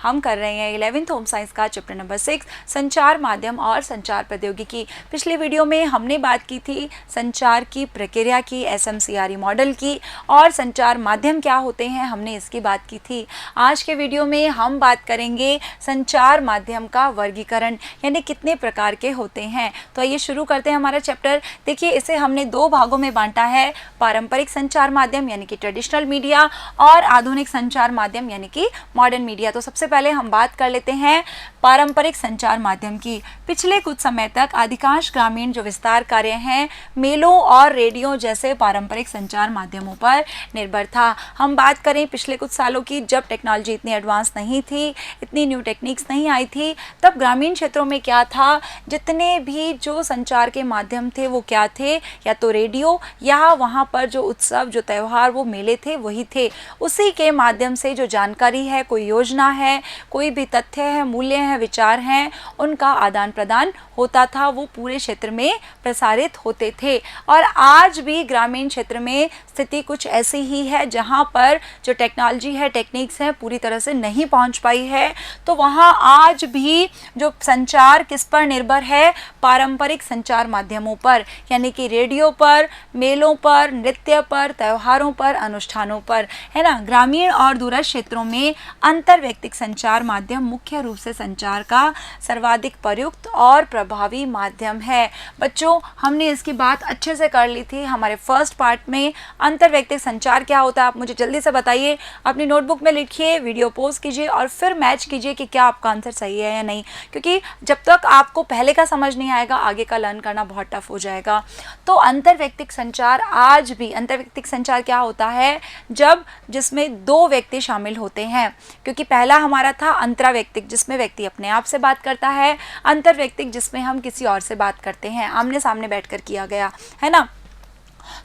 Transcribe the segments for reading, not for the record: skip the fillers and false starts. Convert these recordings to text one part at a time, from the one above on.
हम कर रहे हैं 11th होम साइंस का चैप्टर नंबर 6 संचार माध्यम और संचार प्रौद्योगिकी। पिछले वीडियो में हमने बात की थी संचार की प्रक्रिया की, एसएमसीआरई मॉडल की, और संचार माध्यम क्या होते हैं हमने इसकी बात की थी। आज के वीडियो में हम बात करेंगे संचार माध्यम का वर्गीकरण, यानी कितने प्रकार के होते हैं। तो आइए शुरू करते हैं हमारा चैप्टर। देखिए, इसे हमने दो भागों में बांटा है, पारंपरिक संचार माध्यम यानी कि ट्रेडिशनल मीडिया और आधुनिक संचार माध्यम यानी कि मॉडर्न मीडिया। तो सबसे पहले हम बात कर लेते हैं पारंपरिक संचार माध्यम की। पिछले कुछ समय तक अधिकांश ग्रामीण जो विस्तार कार्य हैं मेलों और रेडियो जैसे पारंपरिक संचार माध्यमों पर निर्भर था। हम बात करें पिछले कुछ सालों की, जब टेक्नोलॉजी इतनी एडवांस नहीं थी, इतनी न्यू टेक्निक्स नहीं आई थी, तब ग्रामीण क्षेत्रों में क्या था, जितने भी जो संचार के माध्यम थे वो क्या थे, या तो रेडियो या वहाँ पर जो उत्सव, जो त्यौहार, वो मेले थे वही थे। उसी के माध्यम से जो जानकारी है, कोई योजना है, कोई भी तथ्य है, मूल्य हैं, विचार हैं, उनका आदान प्रदान होता था, वो पूरे क्षेत्र में प्रसारित होते थे। और आज भी ग्रामीण क्षेत्र में स्थिति कुछ ऐसी ही है, जहाँ पर जो टेक्नोलॉजी है, टेक्निक्स हैं, पूरी तरह से नहीं पहुँच पाई है। तो वहाँ आज भी जो संचार किस पर निर्भर है, पारंपरिक संचार माध्यमों पर, यानी कि रेडियो पर, मेलों पर, नृत्य पर, त्योहारों पर, अनुष्ठानों पर, है ना। ग्रामीण और दूरस्थ क्षेत्रों में अंतर्वैयक्तिक संचार माध्यम मुख्य रूप से संचार का सर्वाधिक प्रयुक्त और प्रभावी माध्यम है। बच्चों, हमने इसकी बात अच्छे से कर ली थी हमारे फर्स्ट पार्ट में। अंतर्वैयक्तिक संचार क्या होता है, आप मुझे जल्दी से बताइए, अपनी नोटबुक में लिखिए, वीडियो पॉज कीजिए और फिर मैच कीजिए कि क्या आपका आंसर सही है या नहीं, क्योंकि जब तक आपको पहले का समझ नहीं आएगा आगे का लर्न करना बहुत टफ हो जाएगा। तो अंतर्वैयक्तिक संचार, आज भी अंतर्वैयक्तिक संचार क्या होता है, जब जिसमें दो व्यक्ति शामिल होते हैं, क्योंकि पहला हमारा था अंतरावैयक्तिक जिसमें व्यक्ति अपने आप से बात करता है, अंतर्वैयक्तिक जिसमें हम किसी और से बात करते हैं, आमने सामने बैठकर किया गया, है ना।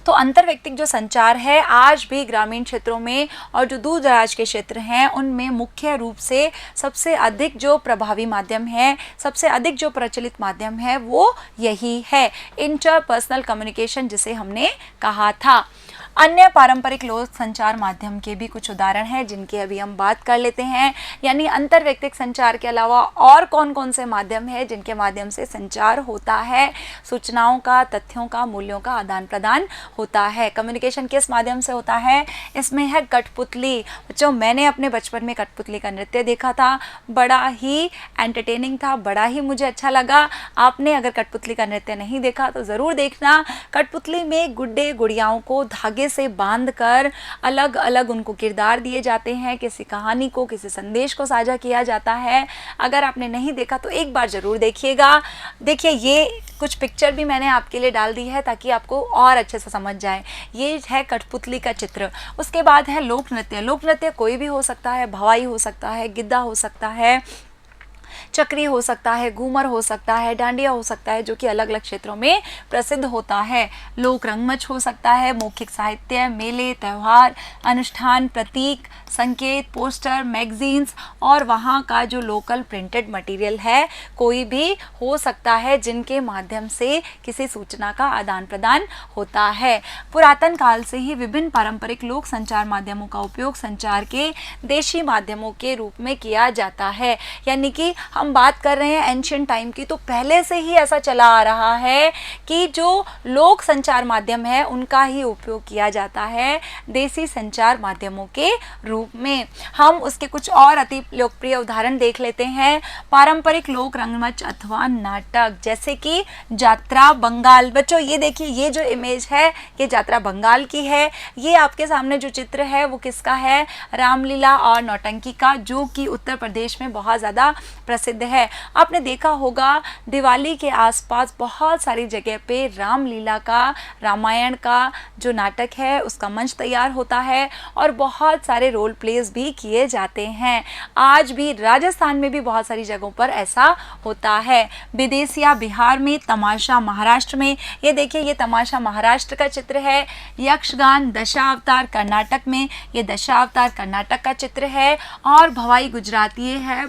तो अंतर्वैयक्तिक जो संचार है आज भी ग्रामीण क्षेत्रों में और जो दूर दराज के क्षेत्र हैं उनमें मुख्य रूप से सबसे अधिक जो प्रभावी माध्यम है, सबसे अधिक जो प्रचलित माध्यम है वो यही है, इंटरपर्सनल कम्युनिकेशन जिसे हमने कहा था। अन्य पारंपरिक लोक संचार माध्यम के भी कुछ उदाहरण हैं जिनकी अभी हम बात कर लेते हैं, यानी अंतर्वैयक्तिक संचार के अलावा और कौन कौन से माध्यम हैं जिनके माध्यम से संचार होता है, सूचनाओं का, तथ्यों का, मूल्यों का आदान प्रदान होता है। कम्युनिकेशन किस माध्यम से होता है, इसमें है कठपुतली। बच्चों, मैंने अपने बचपन में कठपुतली का नृत्य देखा था, बड़ा ही एंटरटेनिंग था, बड़ा ही मुझे अच्छा लगा। आपने अगर कठपुतली का नृत्य नहीं देखा तो ज़रूर देखना। कठपुतली में गुड्डे गुड़ियाओं को धागे से बांधकर अलग अलग उनको किरदार दिए जाते हैं, किसी कहानी को, किसी संदेश को साझा किया जाता है। अगर आपने नहीं देखा तो एक बार ज़रूर देखिएगा। देखिए, ये कुछ पिक्चर भी मैंने आपके लिए डाल दी है ताकि आपको और अच्छे से समझ जाए। ये है कठपुतली का चित्र। उसके बाद है लोक नृत्य। लोक नृत्य कोई भी हो सकता है, भवाई हो सकता है, गिद्धा हो सकता है, चक्री हो सकता है, घूमर हो सकता है, डांडिया हो सकता है, जो कि अलग अलग क्षेत्रों में प्रसिद्ध होता है। लोक रंगमंच हो सकता है, मौखिक साहित्य, मेले, त्यौहार, अनुष्ठान, प्रतीक, संकेत, पोस्टर, मैगजीन्स और वहाँ का जो लोकल प्रिंटेड मटेरियल है, कोई भी हो सकता है जिनके माध्यम से किसी सूचना का आदान प्रदान होता है। पुरातन काल से ही विभिन्न पारंपरिक लोक संचार माध्यमों का उपयोग संचार के देशी माध्यमों के रूप में किया जाता है। यानी कि हम बात कर रहे हैं एंशिएंट टाइम की, तो पहले से ही ऐसा चला आ रहा है कि जो लोक संचार माध्यम है उनका ही उपयोग किया जाता है देसी संचार माध्यमों के रूप में। हम उसके कुछ और अति लोकप्रिय उदाहरण देख लेते हैं। पारंपरिक लोक रंगमंच अथवा नाटक, जैसे कि यात्रा बंगाल। बच्चों, ये देखिए, ये जो इमेज है ये यात्रा बंगाल की है। ये आपके सामने जो चित्र है वो किसका है, रामलीला और नौटंकी का, जो कि उत्तर प्रदेश में बहुत ज़्यादा प्रसिद्ध है। आपने देखा होगा दिवाली के आसपास बहुत सारी जगह पे रामलीला का, रामायण का जो नाटक है उसका मंच तैयार होता है और बहुत सारे रोल प्लेस भी किए जाते हैं। आज भी राजस्थान में भी बहुत सारी जगहों पर ऐसा होता है। विदेशिया बिहार में, तमाशा महाराष्ट्र में। ये देखिए, ये तमाशा महाराष्ट्र का चित्र है। यक्षगान दशावतार कर्नाटक में, ये दशावतार कर्नाटक का चित्र है। और भवाई गुजराती है,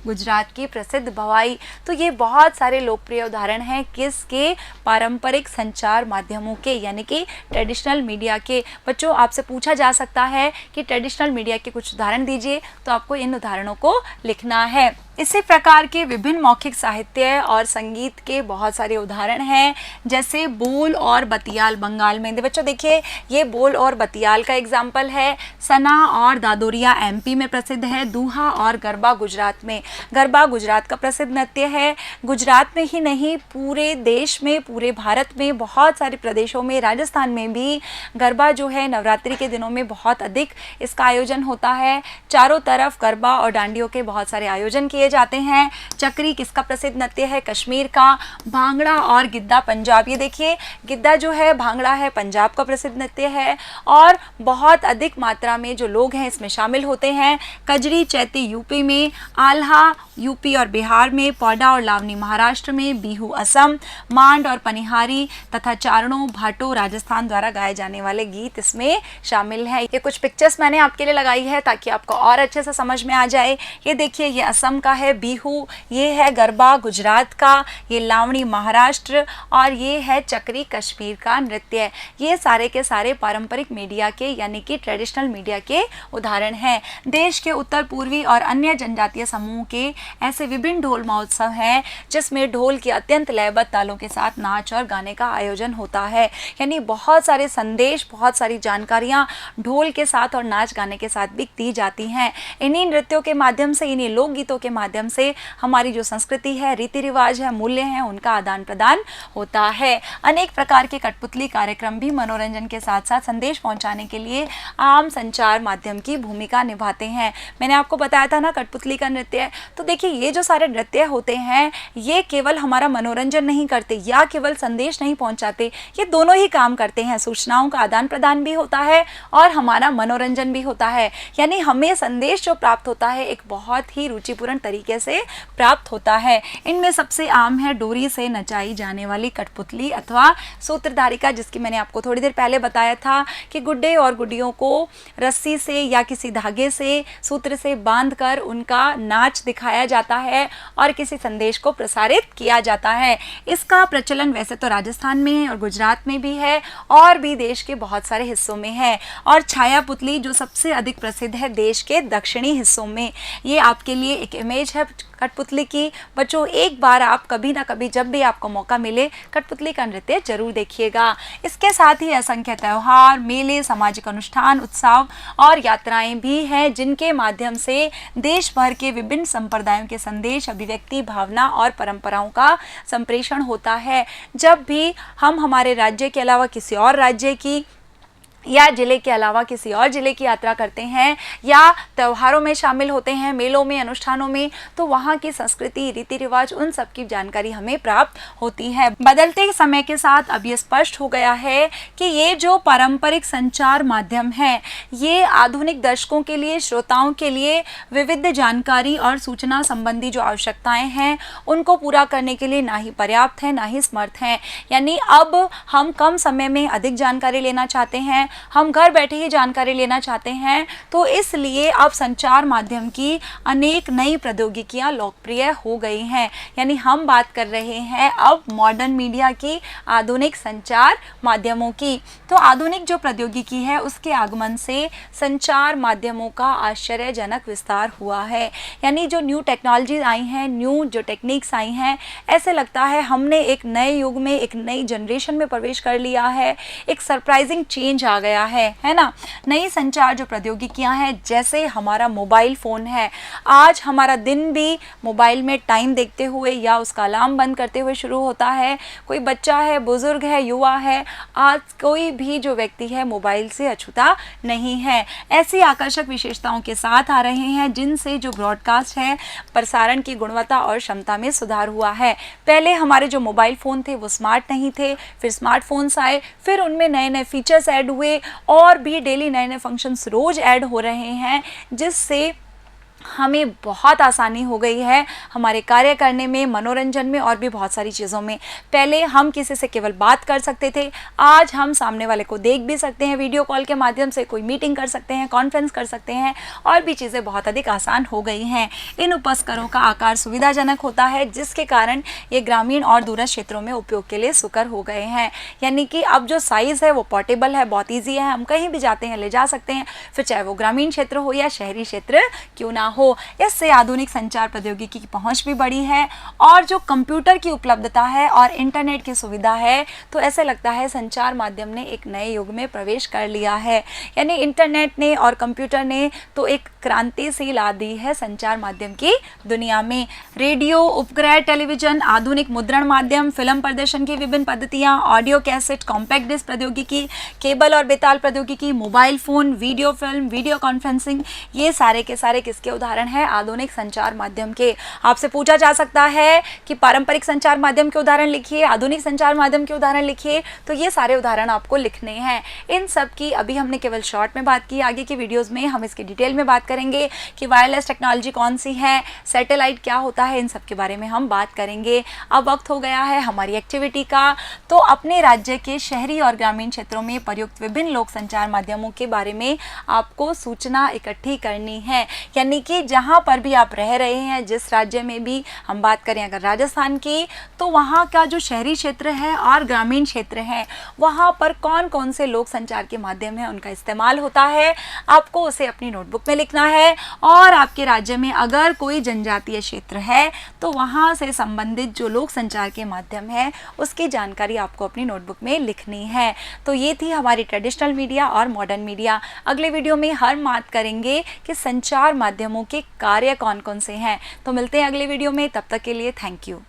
गुजरात की प्रसिद्ध भवाई। तो ये बहुत सारे लोकप्रिय उदाहरण हैं किसके, पारंपरिक संचार माध्यमों के, यानी कि ट्रेडिशनल मीडिया के। बच्चों, आपसे पूछा जा सकता है कि ट्रेडिशनल मीडिया के कुछ उदाहरण दीजिए, तो आपको इन उदाहरणों को लिखना है। इसी प्रकार के विभिन्न मौखिक साहित्य और संगीत के बहुत सारे उदाहरण हैं, जैसे बोल और बतियाल बंगाल में। बच्चों देखिए, ये बोल और बतियाल का एग्जाम्पल है। सना और दादोरिया एमपी में प्रसिद्ध है। दूहा और गरबा गुजरात में। गरबा गुजरात का प्रसिद्ध नृत्य है। गुजरात में ही नहीं, पूरे देश में, पूरे भारत में बहुत सारे प्रदेशों में, राजस्थान में भी गरबा जो है नवरात्रि के दिनों में बहुत अधिक इसका आयोजन होता है। चारों तरफ गरबा और डांडियों के बहुत सारे आयोजन किए जाते हैं। चक्री किसका प्रसिद्ध नृत्य है, कश्मीर का। भांगड़ा और गिद्दा पंजाब। ये देखिए, गिद्दा जो है, भांगड़ा है, पंजाब का प्रसिद्ध नृत्य है और बहुत अधिक मात्रा में जो लोग हैं इसमें शामिल होते हैं। कजरी चैती यूपी में, आल्हा यूपी और बिहार में, पौडा और लावनी महाराष्ट्र में, बिहू असम, मांड और पनिहारी तथा चारणों भाटो राजस्थान द्वारा गाए जाने वाले गीत इसमें शामिल है। ये कुछ पिक्चर्स मैंने आपके लिए लगाई है ताकि आपको और अच्छे से समझ में आ जाए। ये देखिए, ये असम का है बिहू, ये है गरबा गुजरात का, ये लावनी महाराष्ट्र और ये है चक्री कश्मीर का नृत्य। ये सारे के सारे पारंपरिक मीडिया के, यानी कि ट्रेडिशनल मीडिया के उदाहरण हैं। देश के उत्तर पूर्वी और अन्य जनजातीय समूह के ऐसे विभिन्न ढोल महोत्सव हैं जिसमें ढोल के अत्यंत लयबद्ध तालों के साथ नाच और गाने का आयोजन होता है। यानी बहुत सारे संदेश, बहुत सारी जानकारियाँ ढोल के साथ और नाच गाने के साथ भी दी जाती हैं। इन्हीं नृत्यों के माध्यम से, इन्हीं लोकगीतों के माध्यम से हमारी जो संस्कृति है, रीति रिवाज है, मूल्य हैं, उनका आदान प्रदान होता है। अनेक प्रकार के कठपुतली कार्यक्रम भी मनोरंजन के साथ साथ संदेश पहुंचाने के लिए आम संचार माध्यम की भूमिका निभाते हैं। मैंने आपको बताया था ना कठपुतली का नृत्य। तो देखिए, ये जो सारे नृत्य होते हैं, ये केवल हमारा मनोरंजन नहीं करते या केवल संदेश नहीं पहुंचाते, ये दोनों ही काम करते हैं। सूचनाओं का आदान प्रदान भी होता है और हमारा मनोरंजन भी होता है। यानी हमें संदेश जो प्राप्त होता है एक बहुत ही रुचिपूर्ण तरीके से प्राप्त होता है। इनमें सबसे आम है डोरी से नचाई जाने वाली कठपुतली अथवा सूत्रधारिका, जिसकी मैंने आपको थोड़ी देर पहले बताया था कि गुड्डे और गुड्डियों को रस्सी से या किसी धागे से, सूत्र से बांधकर उनका नाच दिखाया जाता है और किसी संदेश को प्रसारित किया जाता है। इसका प्रचलन वैसे तो राजस्थान में है और गुजरात में भी है और भी देश के बहुत सारे हिस्सों में है। और छाया पुतली जो सबसे अधिक प्रसिद्ध है देश के दक्षिणी हिस्सों में। ये आपके लिए एक इमेज है कठपुतली की। बच्चों, एक बार आप कभी ना कभी, जब भी आपको मौका मिले, कठपुतली का नृत्य जरूर देखिएगा। इसके साथ ही असंख्य त्यौहार, मेले, सामाजिक अनुष्ठान, उत्सव और यात्राएं भी हैं जिनके माध्यम से देश भर के विभिन्न संप्रदायों के संदेश, अभिव्यक्ति, भावना और परंपराओं का संप्रेषण होता है। जब भी हम हमारे राज्य के अलावा किसी और राज्य की या जिले के अलावा किसी और जिले की यात्रा करते हैं या त्योहारों में शामिल होते हैं, मेलों में, अनुष्ठानों में, तो वहाँ की संस्कृति, रीति रिवाज, उन सब की जानकारी हमें प्राप्त होती है। बदलते समय के साथ अब ये स्पष्ट हो गया है कि ये जो पारंपरिक संचार माध्यम है, ये आधुनिक दर्शकों के लिए, श्रोताओं के लिए विविध जानकारी और सूचना संबंधी जो आवश्यकताएं हैं उनको पूरा करने के लिए ना ही पर्याप्त है, ना ही समर्थ हैं। यानी अब हम कम समय में अधिक जानकारी लेना चाहते हैं, हम घर बैठे ही जानकारी लेना चाहते हैं, तो इसलिए अब संचार माध्यम की अनेक नई प्रौद्योगिकियां लोकप्रिय हो गई हैं। यानी हम बात कर रहे हैं अब मॉडर्न मीडिया की, आधुनिक संचार माध्यमों की। तो आधुनिक जो प्रौद्योगिकी है उसके आगमन से संचार माध्यमों का आश्चर्यजनक विस्तार हुआ है। यानी जो न्यू टेक्नोलॉजी आई हैं, न्यू जो टेक्निक्स आई हैं, ऐसे लगता है हमने एक नए युग में, एक नई जनरेशन में प्रवेश कर लिया है। एक सरप्राइजिंग चेंज आ गया है ना। नई संचार जो प्रौद्योगिकियां हैं, जैसे हमारा मोबाइल फ़ोन है, आज हमारा दिन भी मोबाइल में टाइम देखते हुए या उसका अलार्म बंद करते हुए शुरू होता है। कोई बच्चा है, बुजुर्ग है, युवा है, आज कोई भी जो व्यक्ति है मोबाइल से अछूता नहीं है। ऐसी आकर्षक विशेषताओं के साथ आ रहे हैं जिनसे जो ब्रॉडकास्ट है, प्रसारण की गुणवत्ता और क्षमता में सुधार हुआ है। पहले हमारे जो मोबाइल फ़ोन थे वो स्मार्ट नहीं थे, फिर स्मार्टफोन्स आए, फिर उनमें नए नए फीचर्स ऐड हुए और भी डेली नए नए फंक्शंस रोज़ ऐड हो रहे हैं, जिससे हमें बहुत आसानी हो गई है हमारे कार्य करने में, मनोरंजन में और भी बहुत सारी चीज़ों में। पहले हम किसी से केवल बात कर सकते थे, आज हम सामने वाले को देख भी सकते हैं, वीडियो कॉल के माध्यम से कोई मीटिंग कर सकते हैं, कॉन्फ्रेंस कर सकते हैं और भी चीज़ें बहुत अधिक आसान हो गई हैं। इन उपकरणों का आकार सुविधाजनक होता है, जिसके कारण ये ग्रामीण और दूरस्थ क्षेत्रों में उपयोग के लिए सुकर हो गए हैं। यानी कि अब जो साइज़ है वो पोर्टेबल है, बहुत ईजी है, हम कहीं भी जाते हैं ले जा सकते हैं, फिर चाहे वो ग्रामीण क्षेत्र हो या शहरी क्षेत्र क्यों ना हो। इससे आधुनिक संचार प्रौद्योगिकी की पहुंच भी बढ़ी है और जो कंप्यूटर की उपलब्धता है और इंटरनेट की सुविधा है, तो ऐसे लगता है संचार माध्यम ने एक नए युग में प्रवेश कर लिया है। यानी इंटरनेट ने और कंप्यूटर ने तो एक क्रांति सी ला दी है संचार माध्यम की दुनिया में। रेडियो, उपग्रह, टेलीविजन, आधुनिक मुद्रण माध्यम, फिल्म प्रदर्शन की विभिन्न पद्धतियां, ऑडियो कैसेट, कॉम्पैक्ट डिस्क प्रौद्योगिकी, केबल और बेताल प्रौद्योगिकी, mobile phone, video film, video conferencing, ये सारे के सारे किसके उदाहरण हैं? आधुनिक संचार माध्यम के। आपसे पूछा जा सकता है कि पारंपरिक संचार माध्यम के उदाहरण लिखिए, आधुनिक संचार माध्यम के उदाहरण लिखिए, तो ये सारे उदाहरण आपको लिखने हैं। इन सब की अभी हमने केवल शॉर्ट में बात की, आगे की वीडियोस में हम इसकी डिटेल में बात करेंगे कि वायरलेस टेक्नोलॉजी कौन सी है, सैटेलाइट क्या होता है, इन सब के बारे में हम बात करेंगे। अब वक्त हो गया है हमारी एक्टिविटी का, तो अपने राज्य के शहरी और ग्रामीण क्षेत्रों में प्रयुक्त विभिन्न लोक संचार माध्यमों के बारे में आपको सूचना इकट्ठी करनी है। यानी कि जहाँ पर भी आप रह रहे हैं, जिस राज्य में भी हम बात करें अगर राजस्थान की, तो वहाँ का जो शहरी क्षेत्र है और ग्रामीण क्षेत्र है, वहाँ पर कौन कौन से लोक संचार के माध्यम है उनका इस्तेमाल होता है, आपको उसे अपनी नोटबुक में लिखना है। और आपके राज्य में अगर कोई जनजातीय क्षेत्र है तो वहाँ से संबंधित जो लोक संचार के माध्यम है उसकी जानकारी आपको अपनी नोटबुक में लिखनी है। तो ये थी हमारी ट्रेडिशनल मीडिया और मॉडर्न मीडिया। अगले वीडियो में हम बात करेंगे कि संचार माध्यमों के कार्य कौन कौन से हैं। तो मिलते हैं अगले वीडियो में, तब तक के लिए थैंक यू।